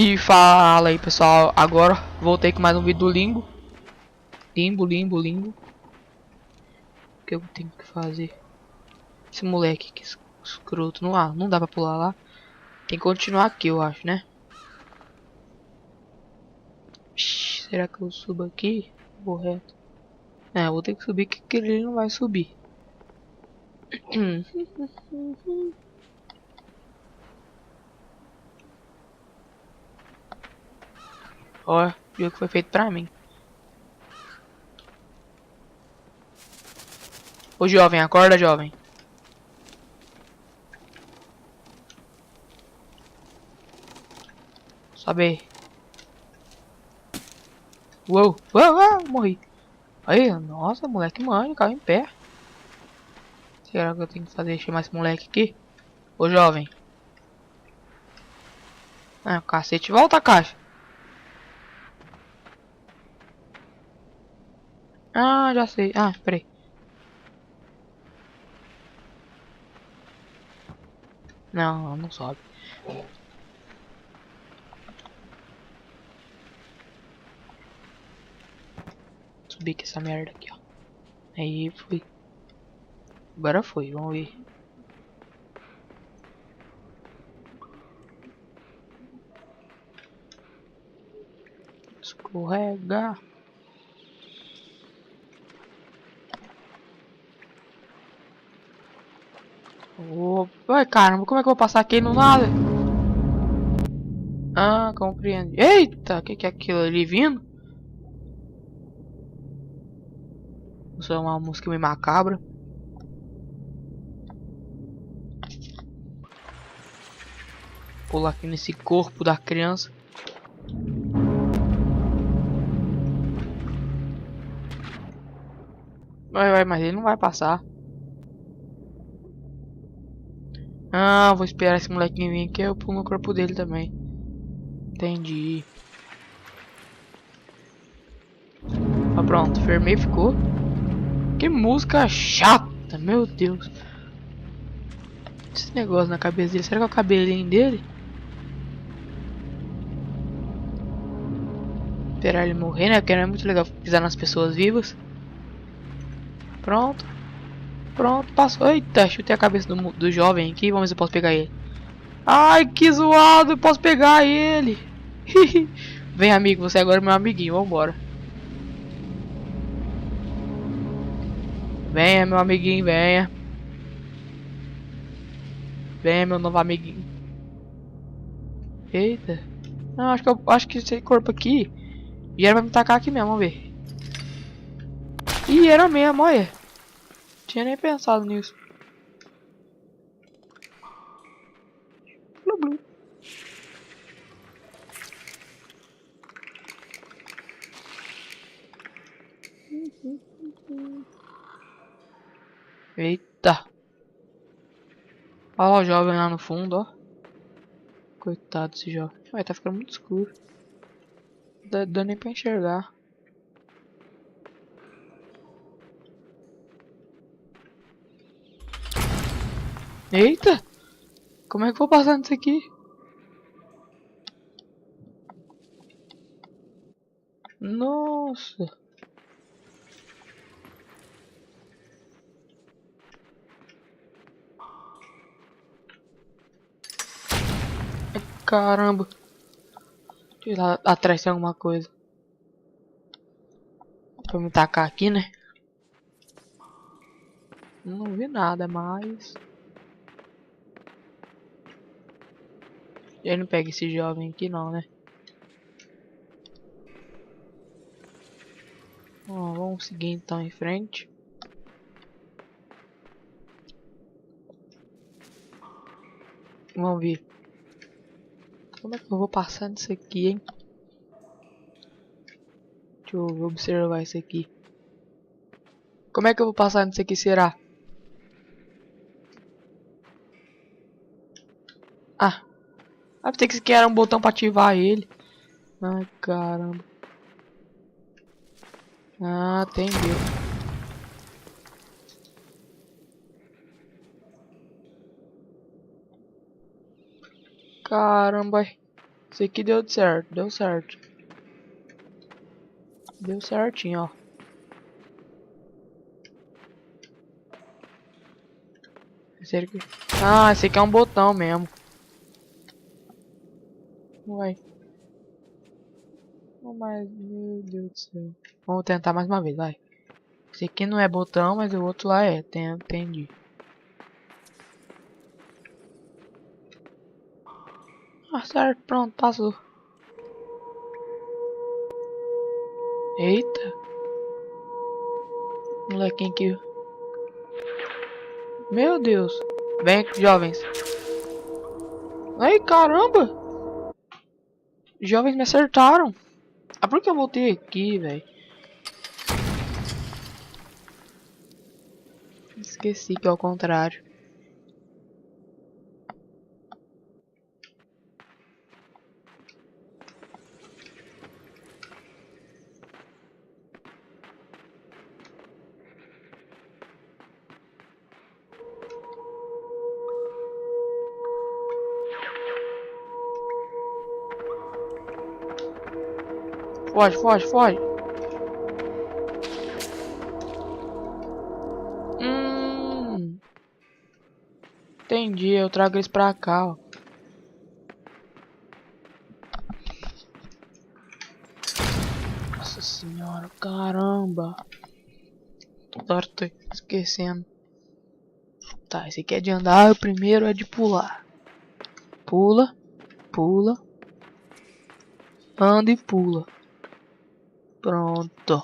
E fala aí, pessoal, agora voltei com mais um vídeo do Limbo. Limbo. O que eu tenho que fazer? Esse moleque, que escroto. Não dá pra pular lá. Tem que continuar aqui, eu acho, né? Será que eu subo aqui? Vou reto. É, eu vou ter que subir, que ele não vai subir. Ó, o jogo foi feito pra mim. Ô jovem, acorda, jovem. Sobe aí. Uou, morri. Aí, nossa, moleque manja, caiu em pé. Será que eu tenho que fazer chamar esse moleque aqui? Ô jovem. Ah, cacete, volta a caixa. Ah, já sei. Ah, peraí. Não sobe. Subir com essa merda aqui, ó. Aí, fui. Agora foi, vamos ver. Escorrega. Opa, ai, caramba, como é que eu vou passar aqui no nada? Ah, compreendo. Eita, o que é aquilo ali vindo? Isso é uma música meio macabra. Pular aqui nesse corpo da criança. Vai, mas ele não vai passar. Ah, vou esperar esse molequinho vir aqui, eu pulo no corpo dele também. Entendi. Ah, pronto, firmei, ficou. Que música chata, meu Deus. Esse negócio na cabeça dele, será que é o cabelinho dele? Esperar ele morrer, né? Porque não é muito legal pisar nas pessoas vivas. Pronto. Pronto, passou. Eita, chutei a cabeça do jovem aqui. Vamos ver se eu posso pegar ele. Ai, que zoado. Eu posso pegar ele. Vem, amigo. Você agora é meu amiguinho. Vambora. Venha, meu amiguinho. Venha. Venha, meu novo amiguinho. Eita. Não, acho que esse corpo aqui já era pra me tacar aqui mesmo. Vamos ver. Ih, era mesmo, olha. Tinha nem pensado nisso. Blu, blu. Eita. Olha lá o jovem lá no fundo, ó. Coitado desse jovem. Vai, tá ficando muito escuro. Não dá nem pra enxergar. Eita! Como é que eu vou passar nisso aqui? Nossa! Caramba! Deixa eu ir lá atrás tem alguma coisa. Pra me tacar aqui, né? Não vi nada, mas... Eu não pego esse jovem aqui não, né? Ó, vamos seguir então em frente. Vamos ver. Como é que eu vou passar nisso aqui, hein? Deixa eu observar isso aqui. Como é que eu vou passar nisso aqui, será? Ah! Vai ter que criar um botão pra ativar ele. Ai, caramba. Ah, entendeu. Caramba. Esse aqui deu certo, deu certo. Deu certinho, ó. Ah, esse aqui é um botão mesmo. Uai. Oh, mas, meu Deus do céu. Vamos tentar mais uma vez, vai. Esse aqui não é botão, mas o outro lá é. Entendi. Ah, certo, pronto, passou. Eita. Molequinho aqui. Meu Deus. Vem, jovens. Ai, caramba. Jovens me acertaram. Ah, por que eu voltei aqui, velho? Esqueci que é o contrário. Foge, foge, foge. Entendi, eu trago eles pra cá, ó. Nossa senhora, caramba. Toda hora tô esquecendo. Tá, esse aqui é de andar, o primeiro é de pular. Pula, pula. Anda e pula. Pronto.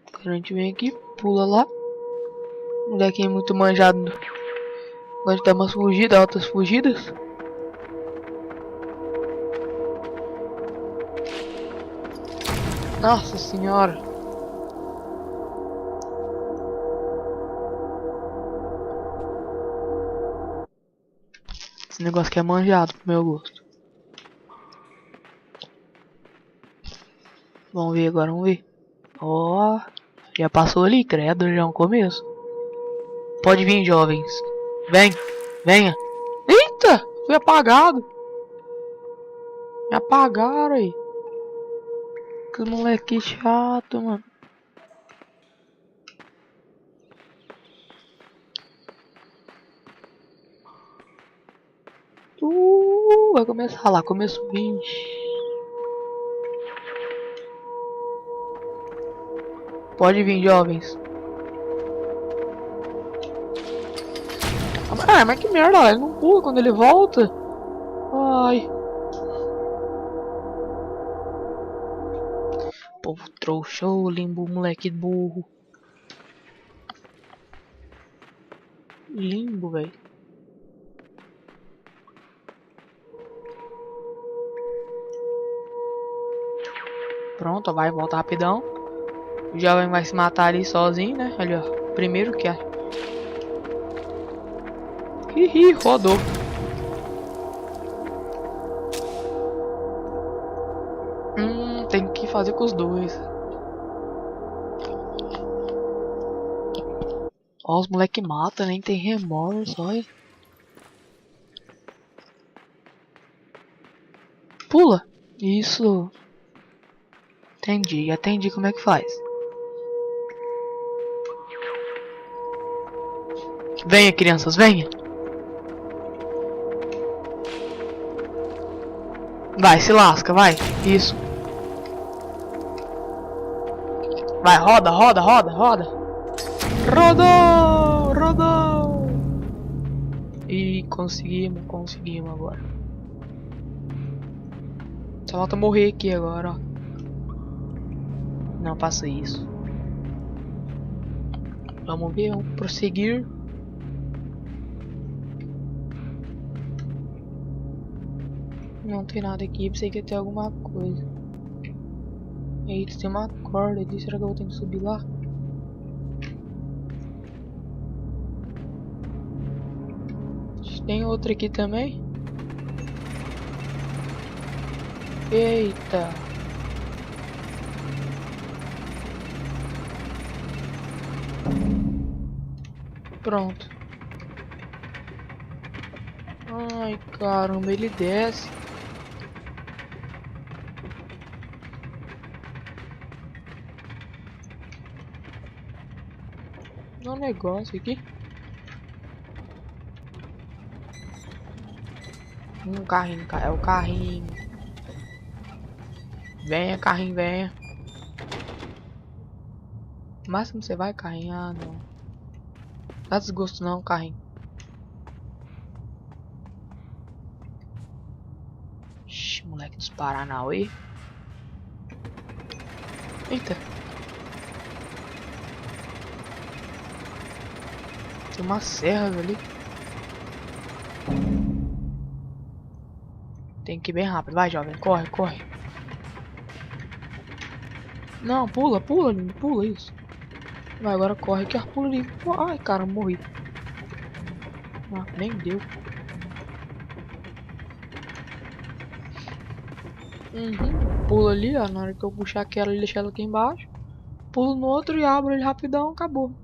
Agora a gente vem aqui, pula lá. O molequinho é muito manjado. Gosta de dar umas fugidas, altas fugidas. Nossa senhora. Esse negócio aqui é manjado pro meu gosto. Vamos ver agora, vamos ver. Ó, já passou ali, credo, já é um começo. Pode vir, jovens. Vem, venha. Eita, fui apagado. Me apagaram aí. Que moleque chato, mano. Vai começar lá, começo 20. Pode vir, jovens. Ah, mas que merda, ele não pula quando ele volta. Ai. Povo trouxa, ô limbo, moleque burro. Limbo, velho. Pronto, vai, volta rapidão. O jovem vai se matar ali sozinho, né? Ali, ó. Primeiro que é. Ih, rodou. Tem que fazer com os dois. Ó, os moleque mata, nem tem remorso, olha. Pula. Isso. Entendi como é que faz. Venha, crianças, venha. Vai, se lasca, vai. Isso. Vai, roda, roda, roda, roda. Rodou, rodou. E conseguimos agora. Só falta morrer aqui agora, ó. Não passa isso. Vamos ver, vamos prosseguir. Não tem nada aqui, pensei que ia ter alguma coisa. Eita, tem uma corda ali, será que eu vou ter que subir lá? Tem outra aqui também? Eita! Pronto. Ai, caramba, ele desce. um negócio aqui. Carrinho, é o carrinho. Venha, carrinho, venha. Máximo você vai, carrinho. Ah, não. Dá desgosto não, carrinho. Ixi, moleque dos Paranauê. Eita. Tem uma serra ali. Tem que ir bem rápido. Vai, jovem. Corre, corre. Não, pula, pula, lindo. Pula isso. Vai, agora corre aqui. Pula ali. Ai, cara, morri. Ah, nem deu. Pula ali, ó. Na hora que eu puxar aquela e deixar ela aqui embaixo. Pulo no outro e abro ele rapidão. Acabou.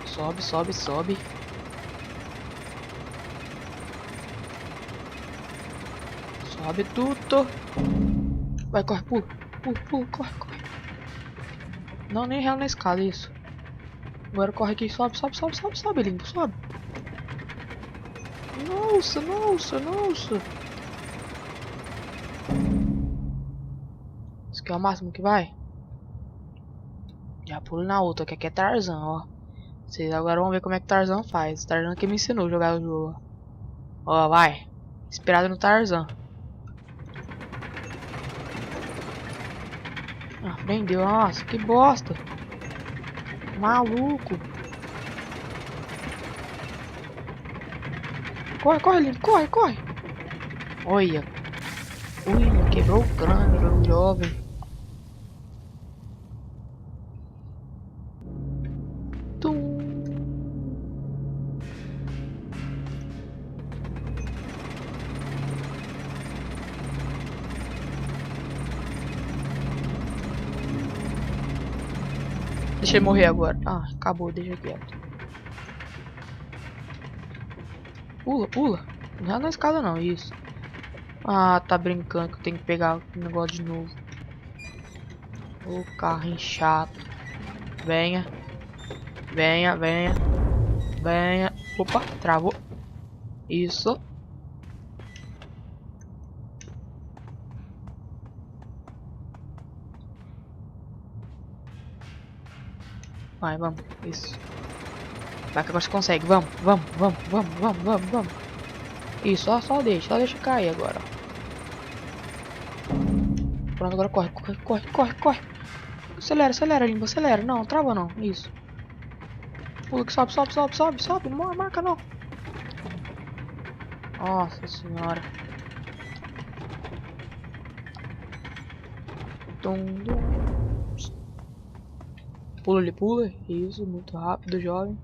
Sobe, sobe, sobe. Sobe tudo. Vai, corre, pula. Pula, pula, corre, corre. Não, nem real na escada, isso. Agora corre aqui, sobe, sobe, sobe, sobe, sobe, lindo, sobe. Nossa, nossa, nossa. Isso aqui é o máximo que vai. Já pulo na outra, que aqui é Tarzan, ó. Vocês agora vão ver como é que Tarzan faz. Tarzan que me ensinou a jogar o jogo. Ó, vai. Inspirado no Tarzan. Ah, prendeu. Nossa, que bosta. Maluco. Corre, corre, lindo. Corre, corre. Olha. Ui, quebrou o crânio do jovem. Tum. Deixa ele morrer agora. Ah, acabou, deixa quieto. Pula, pula. Não é na escada não, isso. Ah, tá brincando que eu tenho que pegar o negócio de novo. Ô, carrinho chato. Venha. Venha, venha. Venha. Opa, travou. Isso. Vai, vamos. Isso. Vai que agora você consegue. Vamos, vamos, vamos, vamos, vamos, vamos, vamos. Isso, ó, só deixa cair agora. Pronto, agora corre, corre, corre, corre, corre. Acelera, acelera, limpa, acelera. Não, trava não. Isso. Pula que sobe, sobe, sobe, sobe, sobe. Não marca não. Nossa senhora. Tum, tum. Pula, ele pula. Isso, muito rápido, jovem.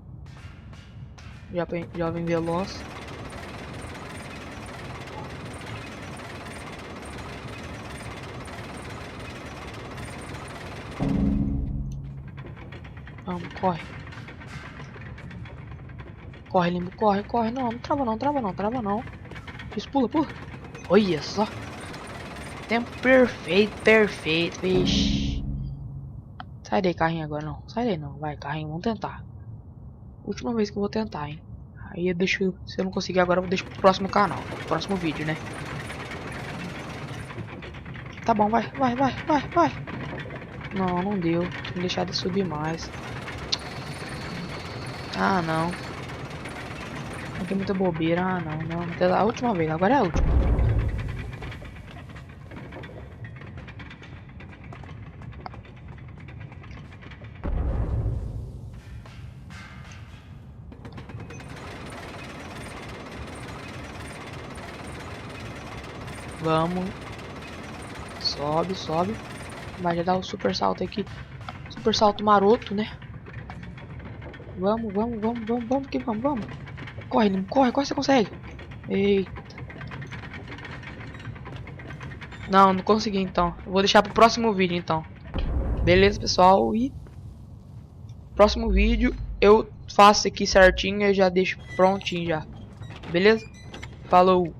Jovem veloz. Vamos, corre. Corre, limbo, corre, corre. Não, não trava não, trava não, trava não. Isso, pula, pula. Olha só. Tempo perfeito, perfeito, vixe. Sai daí, carrinho, agora não. Sai daí não, vai, carrinho, vamos tentar. Última vez que eu vou tentar, hein. Aí eu deixo, se eu não conseguir agora, eu deixo pro próximo canal, pro próximo vídeo, né. Tá bom, vai, vai, vai, vai, vai. Não, não deu. Tinha deixado de subir mais. Ah, não. Não tem muita bobeira. Ah, não, não. A última vez, agora é a última. Vamos. Sobe, sobe. Vai já dar o super salto aqui. Super salto maroto, né? Vamos, vamos, vamos, vamos, vamos que vamos, vamos. Corre, corre, corre, você consegue. Eita. Não, não consegui então. Eu vou deixar pro próximo vídeo então. Beleza, pessoal? E próximo vídeo eu faço aqui certinho e já deixo prontinho já. Beleza? Falou!